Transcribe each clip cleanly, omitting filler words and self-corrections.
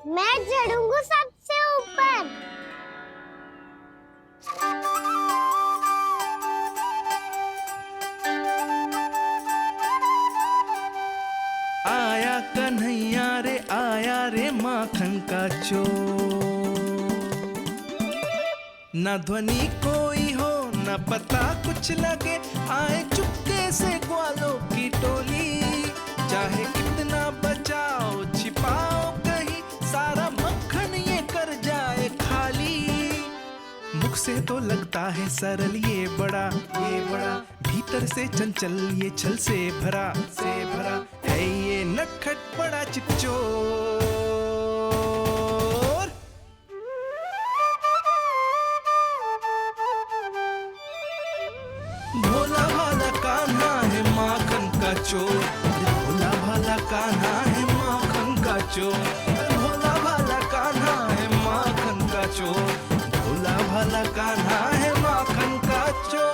मैं चढ़ूंगा सबसे ऊपर। आया कन्हैया रे आया रे माखन का चोर। न ध्वनि कोई हो न पता कुछ लगे, आए चुपके से ग्वालों की टोली। चाहे कितना बचाओ छिपाओ कहीं, सारा मक्खन ये कर जाए खाली। मुख से तो लगता है सरल ये बड़ा भीतर से चंचल ये छल से भरा है ये नटखट बड़ा चिच्चोर। भोला भाला कान्हा है माखन का चोर, भोला भाला कान्हा है माखन का चोर, भोला भाला कान्हा है माखन का चोर, भोला भाला कान्हा है माखन का चोर।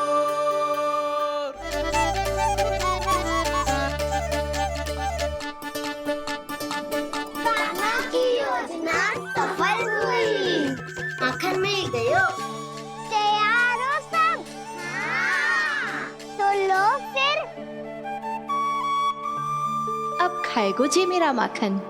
कान्हा की योजना सफल हुई, माखन मिल गयो। तैयार हो सब? हाँ। तो लो फिर। अब खाएगो जी मेरा माखन।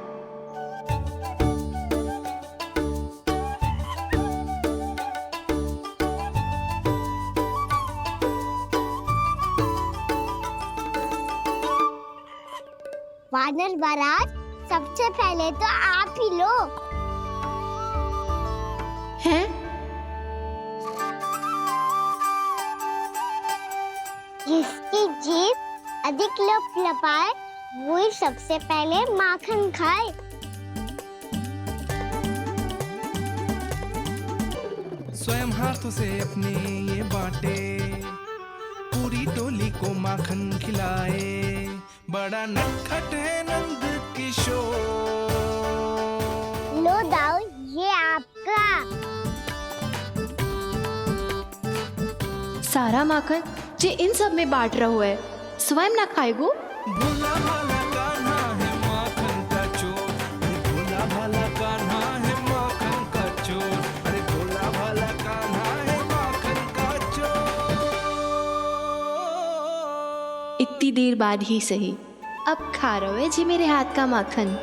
वानर महाराज, सबसे पहले तो आप ही लो। हैं? जिसकी जीभ अधिक लपलपाए वही सबसे पहले माखन खाए। स्वयं हाथों से अपने ये बांटे, पूरी टोली को माखन खिलाए। बड़ा नटखट है नंद किशोर। लो दाऊ, ये आपका। सारा माखन जे इन सब में बांट रहो है, स्वयं ना खाएगो। भोला भाला कान्हा है माखन का चोर, भोला भाला कान्हा है माखन का चोर, अरे भोला भाला कान्हा है माखन का चोर। इतनी देर बाद ही सही, अब खा रहो है जी मेरे हाथ का माखन।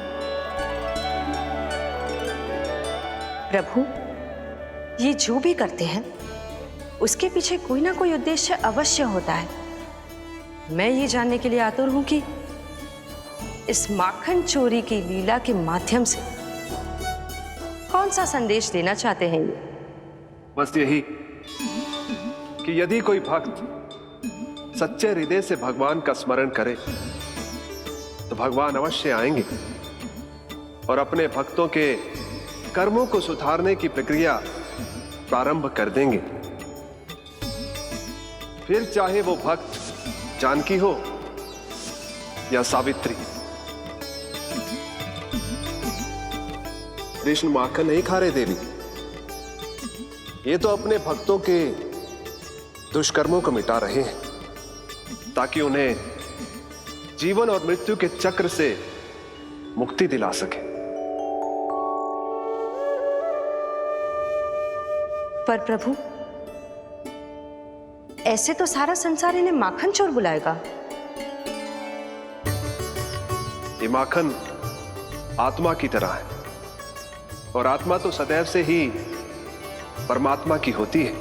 प्रभु, ये जो भी करते हैं उसके पीछे कोई ना कोई उद्देश्य अवश्य होता है। मैं ये जानने के लिए आतुर हूं कि इस माखन चोरी की लीला के माध्यम से कौन सा संदेश देना चाहते हैं ये। बस यही कि यदि कोई भक्त सच्चे हृदय से भगवान का स्मरण करे तो भगवान अवश्य आएंगे और अपने भक्तों के कर्मों को सुधारने की प्रक्रिया प्रारंभ कर देंगे। फिर चाहे वो भक्त जानकी हो या सावित्री। कृष्ण माखन नहीं खा रहे देवी, ये तो अपने भक्तों के दुष्कर्मों को मिटा रहे हैं ताकि उन्हें जीवन और मृत्यु के चक्र से मुक्ति दिला सके। पर प्रभु, ऐसे तो सारा संसार इन्हें माखन चोर बुलाएगा। ये माखन आत्मा की तरह है और आत्मा तो सदैव से ही परमात्मा की होती है।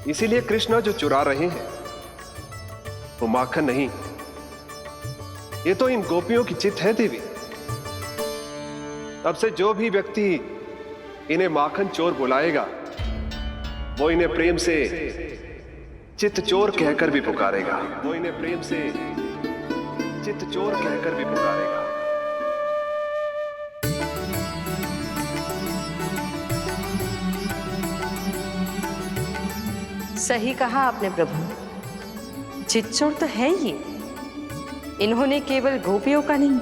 इसीलिए कृष्ण जो चुरा रहे हैं वो माखन नहीं, ये तो इन गोपियों की चित है देवी। तब से जो भी व्यक्ति इन्हें माखन चोर बुलाएगा वो इन्हें प्रेम से चित्त चोर कहकर भी पुकारेगा, वो इन्हें प्रेम से चित्त चोर कहकर भी पुकारेगा। सही कहा आपने प्रभु, चित्चोर तो है ये। इन्होंने केवल गोपियों का नहीं,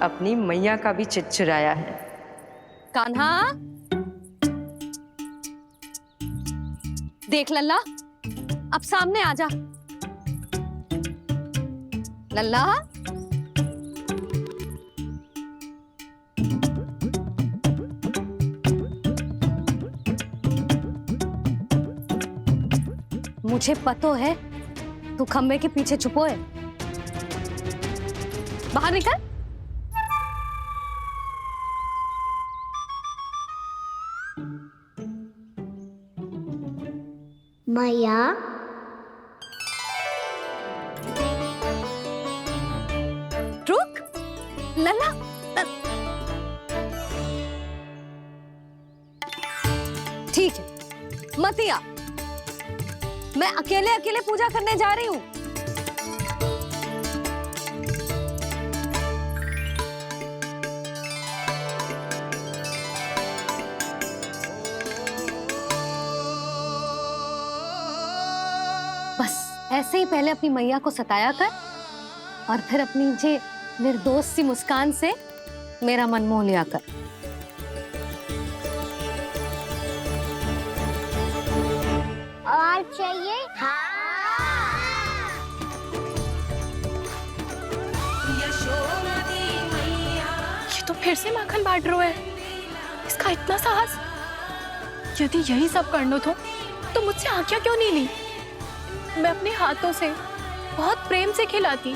अपनी मैया का भी चित चुराया है। कान्हा, देख लल्ला, अब सामने आ जा। लल्ला, मुझे पतो है तू खम्बे के पीछे छुपो है। बाहर निकल। मैया, रुक लल्ला। ठीक है, मत आ। मैं अकेले अकेले पूजा करने जा रही हूँ। बस ऐसे ही पहले अपनी मैया को सताया कर और फिर अपनी जे निर्दोष सी मुस्कान से मेरा मन मोह लिया कर। और चाहिए? ये तो फिर से माखन बांट रहा है। इसका इतना साहस। यदि यही सब करना तो मुझसे आज्ञा क्यों नहीं ली? मैं अपने हाथों से बहुत प्रेम से खिलाती,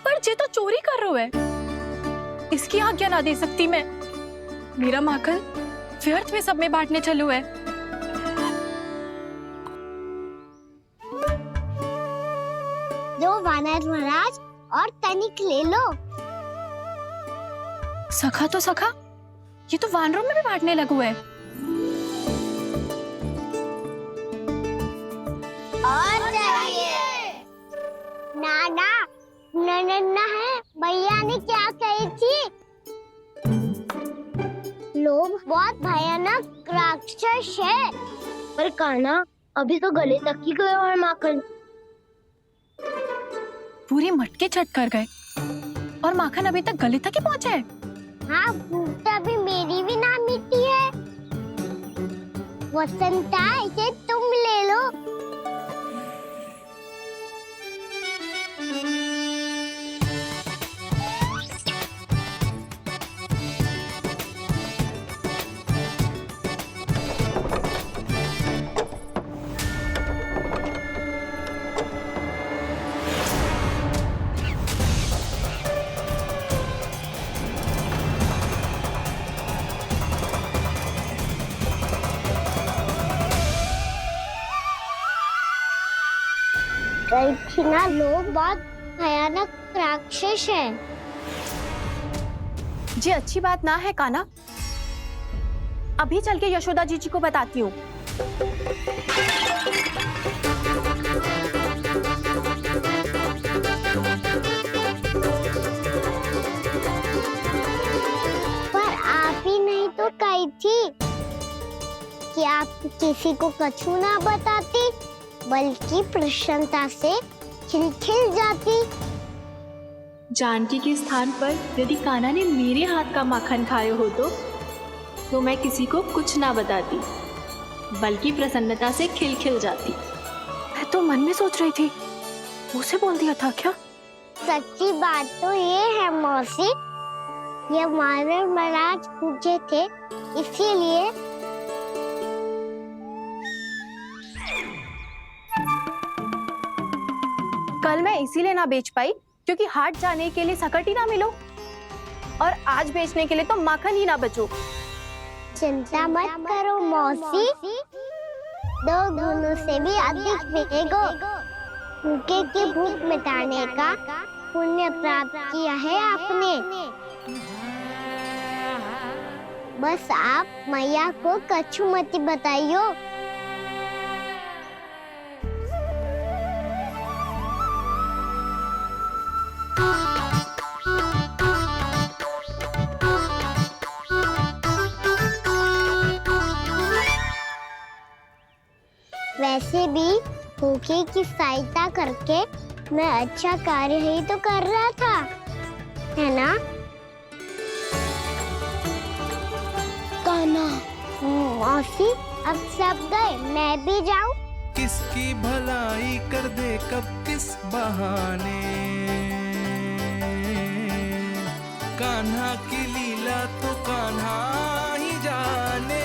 पर ये तो चोरी कर रहा है। इसकी आज्ञा ना दे सकती मैं। मेरा माखन व्यर्थ में सब में बांटने चलू है। दो वानर महाराज और तनिक ले लो। सखा तो सखा, ये तो वानरों में भी बांटने लगू है। और चाहिए? नाना, नन्ना है। भैया ने क्या कही थी? लोभ बहुत भयानक राक्षस है। पर कान्हा, अभी तो गले तक ही गया है माखन। पूरी मटके चट कर गए और माखन अभी तक गले तक ही पहुंचा है। हाँ, भूख तो अभी मेरी भी ना मिटी है। वसंता, इसे तुम ले लो। ना, लोग बहुत भयानक राक्षस है। जी अच्छी बात ना है कान्हा। अभी चल के यशोदा जी को बताती हूँ। पर आप ही नहीं तो कही थी कि आप किसी को कछु ना बताती, बल्कि प्रसन्नता से खिलखिल जाती। जानकी के स्थान पर यदि कान्हा ने मेरे हाथ का माखन खाया हो तो मैं किसी को कुछ ना बताती, बल्कि प्रसन्नता से खिलखिल जाती। मैं तो मन में सोच रही थी, उसे बोल दिया था क्या? सच्ची बात तो ये है मौसी, ये वानर महाराज पूछे थे, इसीलिए। कल मैं इसीलिए ना बेच पाई क्योंकि हाट जाने के लिए सकट ही ना मिलो, और आज बेचने के लिए तो माखन ही ना बचो। चिंता मत करो मौसी, 2 गुणों से भी अधिक मिलेगा। भूखे की भूख मिटाने का पुण्य प्राप्त किया है आपने। बस आप मैया को कछु मत बताइयो। वैसे भी भूखे की सहायता करके मैं अच्छा कार्य ही तो कर रहा था, है ना? कान्हा, मौसी, अब सब गए, मैं भी जाऊं? किसकी भलाई कर दे कब किस बहाने, कान्हा की लीला तो कान्हा ही जाने।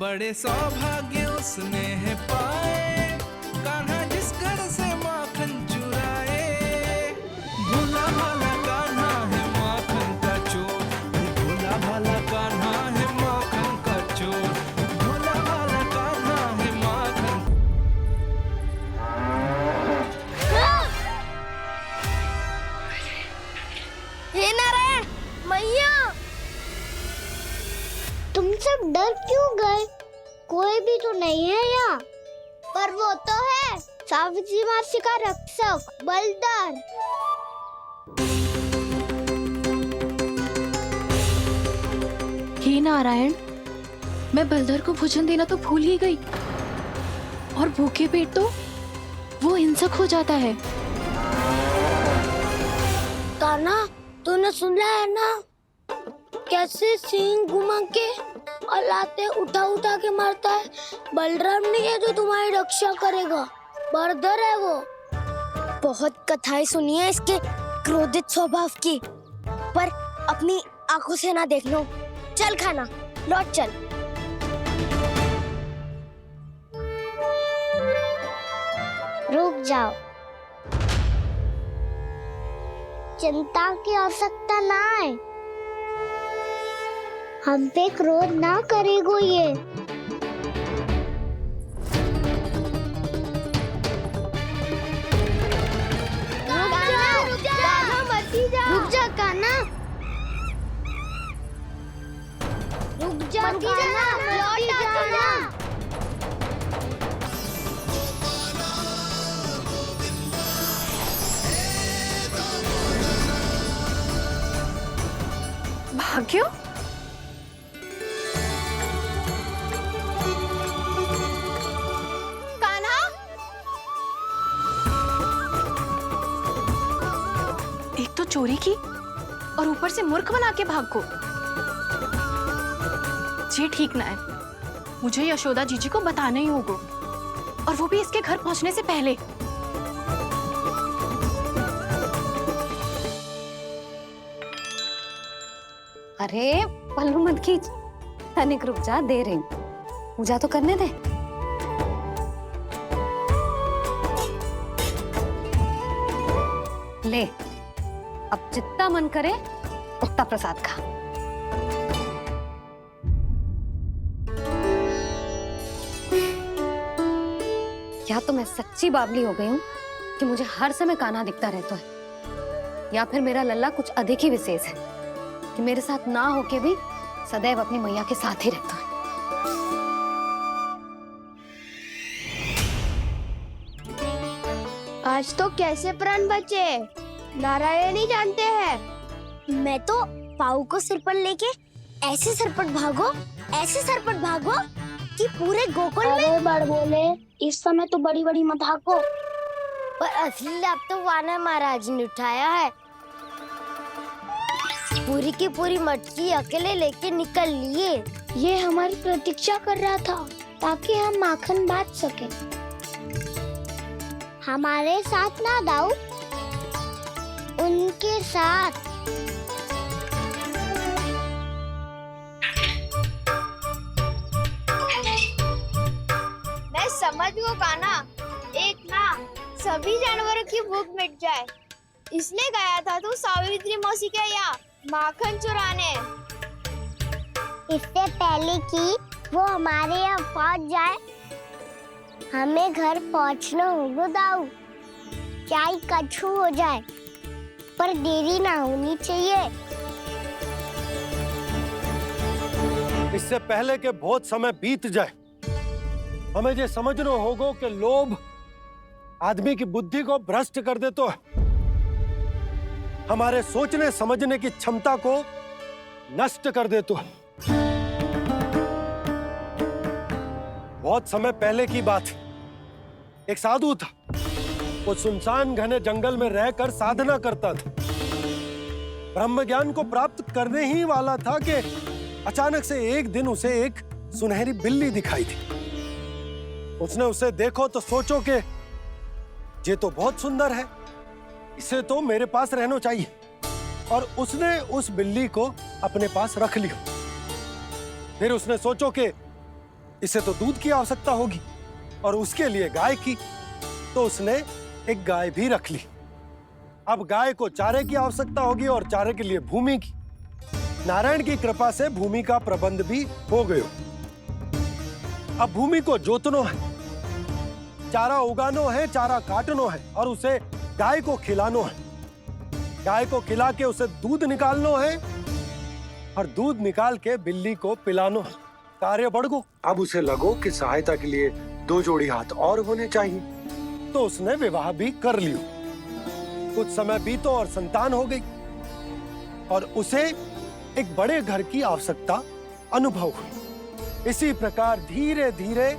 बड़े सौभाग्य स्नेह पाए, कान्हा जिस घर से माखन चुराए। भोला भाला कान्हा है माखन का चोर, भोला भाला कान्हा है माखन का चोर, भोला भाला कान्हा है माखन। हे नारायण, मैया, तुम सब डर क्यों गए? कोई भी तो नहीं है यहाँ। पर वो तो है, सावित्री मासी का रक्षक बलदार। हे नारायण, मैं बलदर को भोजन देना तो भूल ही गई, और भूखे पेट तो वो हिंसक हो जाता है। कान्हा, तूने सुना है ना कैसे सींग घुमा के और लाते उठा उठा के मारता है? बलराम नहीं है जो तुम्हारी रक्षा करेगा, बलदर है वो। बहुत कथाएं सुनी है इसके क्रोधित स्वभाव की, पर अपनी आंखों से ना देख लो। चल खाना, लौट चल। रुक जाओ, चिंता की आवश्यकता ना है। हम पे क्रोध ना करेगो ये। रुक जा कान्हा, रुक जा कान्हा, लौट आ जाना। भाग्यो, एक तो चोरी की और ऊपर से मूर्ख बना के भाग को। ये ठीक ना है, मुझे यशोदा जीजी को बताना ही होगा, और वो भी इसके घर पहुंचने से पहले। अरे पल्लू मत खींच, तनिक रुक जा, दे रही हूँ, पूजा तो करने दे। ले, अब जितना मन करे उतना प्रसाद खा। या तो मैं सच्ची बावली हो गई हूँ कि मुझे हर समय कान्हा दिखता रहता है, या फिर मेरा लल्ला कुछ अधिक ही विशेष है कि मेरे साथ ना होके भी सदैव अपनी मैया के साथ ही रहता है। आज तो कैसे प्राण बचे नारायण ही जानते हैं। मैं तो पाऊ को सिर पर लेके ऐसे सरपट भागो कि पूरे गोकुल में बड़ बोले। इस समय तो बड़ी बड़ी मत हाको, पर असली लाभ तो वानर महाराज ने उठाया है। पूरी की पूरी मटकी अकेले लेके निकल लिए। ये हमारी प्रतीक्षा कर रहा था ताकि हम माखन बांट सके। हमारे साथ ना दाऊ, उनके साथ। मैं समझ गो कान्हा, एक ना सभी जानवरों की भूख मिट जाए, इसलिए गया था तू सावित्री मौसी के यहाँ माखन चुराने। इससे पहले कि वो हमारे यहाँ पहुँच जाए, हमें घर पहुँचना होगा दाऊ। चाहे कछु हो जाए, पर देरी ना होनी चाहिए। इससे पहले के बहुत समय बीत जाए, हमें ये समझना होगा कि लोभ आदमी की बुद्धि को भ्रष्ट कर देता है, हमारे सोचने समझने की क्षमता को नष्ट कर देता है। बहुत समय पहले की बात, एक साधु था। वो सुनसान घने जंगल में रहकर साधना करता था। ब्रह्म ज्ञान को प्राप्त करने ही वाला था कि अचानक से एक दिन उसे एक सुनहरी बिल्ली दिखाई थी। उसने उसे देखो तो सोचो कि ये तो बहुत सुंदर है, इसे तो मेरे पास रहना चाहिए, और उसने उस बिल्ली को अपने पास रख लिया। फिर उसने सोचो कि इसे तो दूध की आवश्यकता होगी और उसके लिए गाय की, तो उसने एक गाय भी रख ली। अब गाय को चारे की आवश्यकता होगी और चारे के लिए भूमि की। नारायण की कृपा से भूमि का प्रबंध भी हो गयो। अब भूमि को जोतनो है, चारा उगानो है, चारा काटनो है और उसे गाय को खिलानो है। गाय को खिला के उसे दूध निकालनो है और दूध निकाल के बिल्ली को पिलानो है। कार्य बढ़ गो। अब उसे लगो कि सहायता के लिए 2 जोड़ी हाथ और होने चाहिए, तो उसने विवाह भी कर लियो। कुछ समय बीतो और संतान हो गई और उसे एक बड़े घर की आवश्यकता अनुभव हुई। इसी प्रकार धीरे धीरे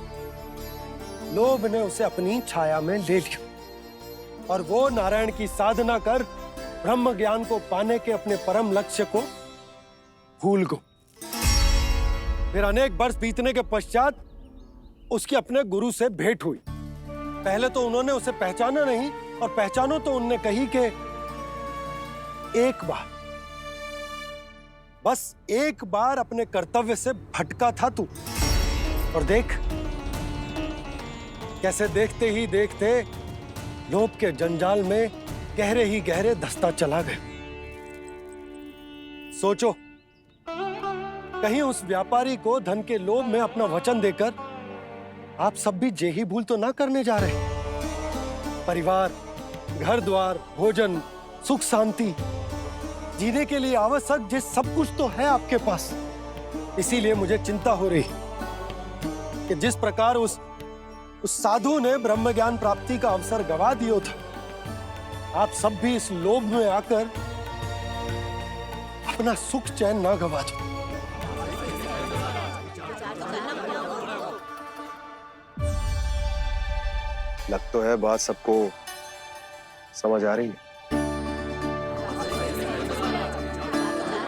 लोभ ने उसे अपनी छाया में ले लिया और वो नारायण की साधना कर ब्रह्म ज्ञान को पाने के अपने परम लक्ष्य को भूल गो। फिर अनेक वर्ष बीतने के पश्चात उसकी अपने गुरु से भेंट हुई। पहले तो उन्होंने उसे पहचाना नहीं और पहचानो तो उनने कही कि एक बार, बस एक बार अपने कर्तव्य से भटका था तू, और देख कैसे देखते ही देखते लोभ के जंजाल में गहरे ही गहरे धंसता चला गया। सोचो, कहीं उस व्यापारी को धन के लोभ में अपना वचन देकर आप सब भी जेही भूल तो ना करने जा रहे। परिवार, घर द्वार, भोजन, सुख शांति जीने के लिए आवश्यक जिस सब कुछ तो है आपके पास। इसीलिए मुझे चिंता हो रही कि जिस प्रकार उस साधु ने ब्रह्म ज्ञान प्राप्ति का अवसर गवा दिया था, आप सब भी इस लोभ में आकर अपना सुख चैन ना गवा दो। लग तो है बात सबको समझ आ रही है।